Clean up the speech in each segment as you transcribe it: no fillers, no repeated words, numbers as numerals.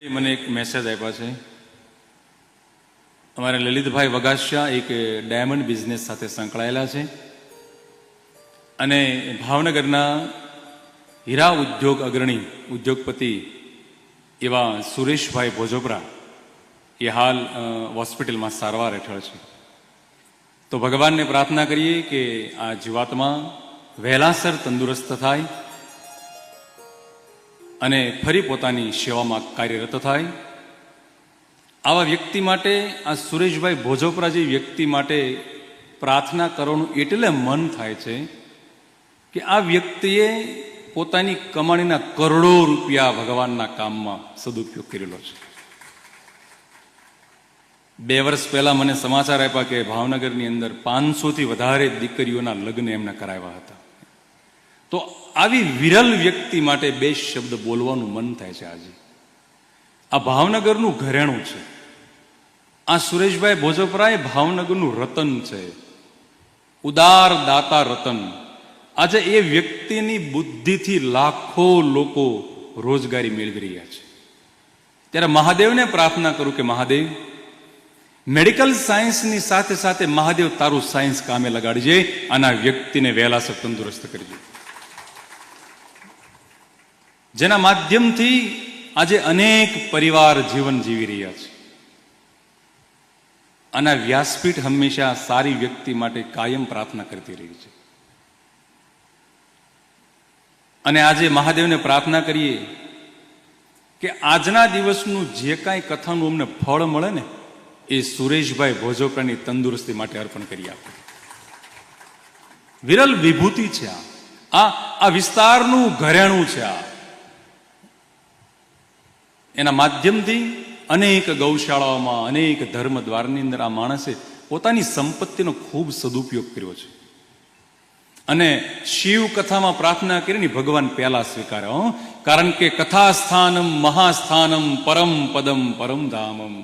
મને એક મેસેજ આપ્યા છે. અમારા લલિતભાઈ વગાસિયા એક ડાયમંડ બિઝનેસ સાથે સંકળાયેલા છે અને ભાવનગરના હીરા ઉદ્યોગ અગ્રણી ઉદ્યોગપતિ એવા સુરેશભાઈ ભોજોપરા એ હાલ હોસ્પિટલમાં સારવાર હેઠળ છે. તો ભગવાનને પ્રાર્થના કરીએ કે આ જીવાત્મા વહેલાસર તંદુરસ્ત થાય અને ફરી પોતાની સેવામાં કાર્યરત થાય. આવા વ્યક્તિ માટે, આ સુરેશભાઈ ભોજોપરા જેવી વ્યક્તિ માટે પ્રાર્થના કરવાનું એટલે મન થાય છે કે આ વ્યક્તિએ પોતાની કમાણીના કરોડો રૂપિયા ભગવાનના કામમાં સદુપયોગ કરેલો છે. 2 વર્ષ પહેલા મને સમાચાર આપ્યા કે ભાવનગરની અંદર 500થી વધારે દીકરીઓના લગ્ન એમને કરાવ્યા હતા. તો આવી વિરલ વ્યક્તિ માટે 2 શબ્દ બોલવાનું મન થાય છે. આજે આ ભાવનગરનું ઘરેણું છે. આ સુરેશભાઈ ભોજોપરા એ ભાવનગરનું રતન છે, ઉદાર દાતા રતન. આજે એ વ્યક્તિની બુદ્ધિથી લાખો લોકો રોજગારી મેળવી રહ્યા છે. ત્યારે મહાદેવને પ્રાર્થના કરું કે મહાદેવ, મેડિકલ સાયન્સની સાથે સાથે મહાદેવ તારું સાયન્સ કામે લગાડજે, આના વ્યક્તિને વહેલાસર તંદુરસ્ત કરજે, જેના માધ્યમથી આજે અનેક પરિવાર જીવન જીવી રહ્યા છે. આના વ્યાસપીઠ હંમેશા સારી વ્યક્તિ માટે કાયમ પ્રાર્થના કરતી રહી છે. અને આજે મહાદેવને પ્રાર્થના કરીએ કે આજના દિવસનું જે કાંઈ કથાનું અમને ફળ મળે ને, એ સુરેશભાઈ ભોજોપરાની તંદુરસ્તી માટે અર્પણ કરી આપે. વિરલ વિભૂતિ છે આ વિસ્તારનું ઘરેણું છે. એના માધ્યમથી અનેક ગૌશાળાઓમાં, અનેક ધર્મ દ્વારની અંદર આ માણસે પોતાની સંપત્તિનો ખૂબ સદુપયોગ કર્યો છે. અને શિવ કથામાં પ્રાર્થના કરીને ભગવાન પહેલા સ્વીકારે, કારણ કે કથા સ્થાનમ મહાસ્થાનમ પરમ પદમ પરમ ધામમ.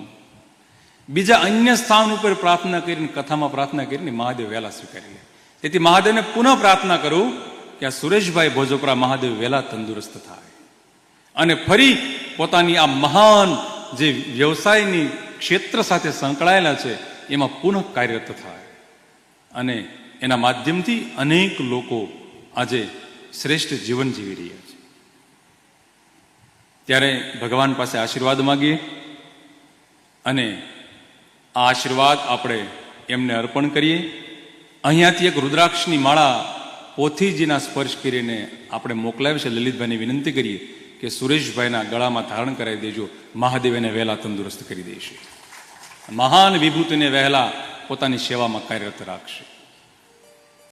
બીજા અન્ય સ્થાન ઉપર પ્રાર્થના કરીને, કથામાં પ્રાર્થના કરીને મહાદેવ વહેલા સ્વીકારી લે. તેથી મહાદેવને પુનઃ પ્રાર્થના કરું કે આ સુરેશભાઈ ભોજોપરા મહાદેવ વહેલા તંદુરસ્ત થાય અને ફરી પોતાની આ મહાન જે વ્યવસાયની ક્ષેત્ર સાથે સંકળાયેલા છે એમાં પુનઃ કાર્યરત થાય અને એના માધ્યમથી અનેક લોકો આજે શ્રેષ્ઠ જીવન જીવી રહ્યા છે. ત્યારે ભગવાન પાસે આશીર્વાદ માગીએ અને આ આશીર્વાદ આપણે એમને અર્પણ કરીએ. અહીંયાથી એક રુદ્રાક્ષની માળા પોથીજીના સ્પર્શ કરીને આપણે મોકલાવી છે. લલિતભાઈને વિનંતી કરીએ કે સુરેશભાઈના ગળામાં ધારણ કરાવી દેજો, મહાદેવ એને વહેલા તંદુરસ્ત કરી દેશે, મહાન વિભૂતિને વહેલા પોતાની સેવામાં કાર્યરત રાખશે.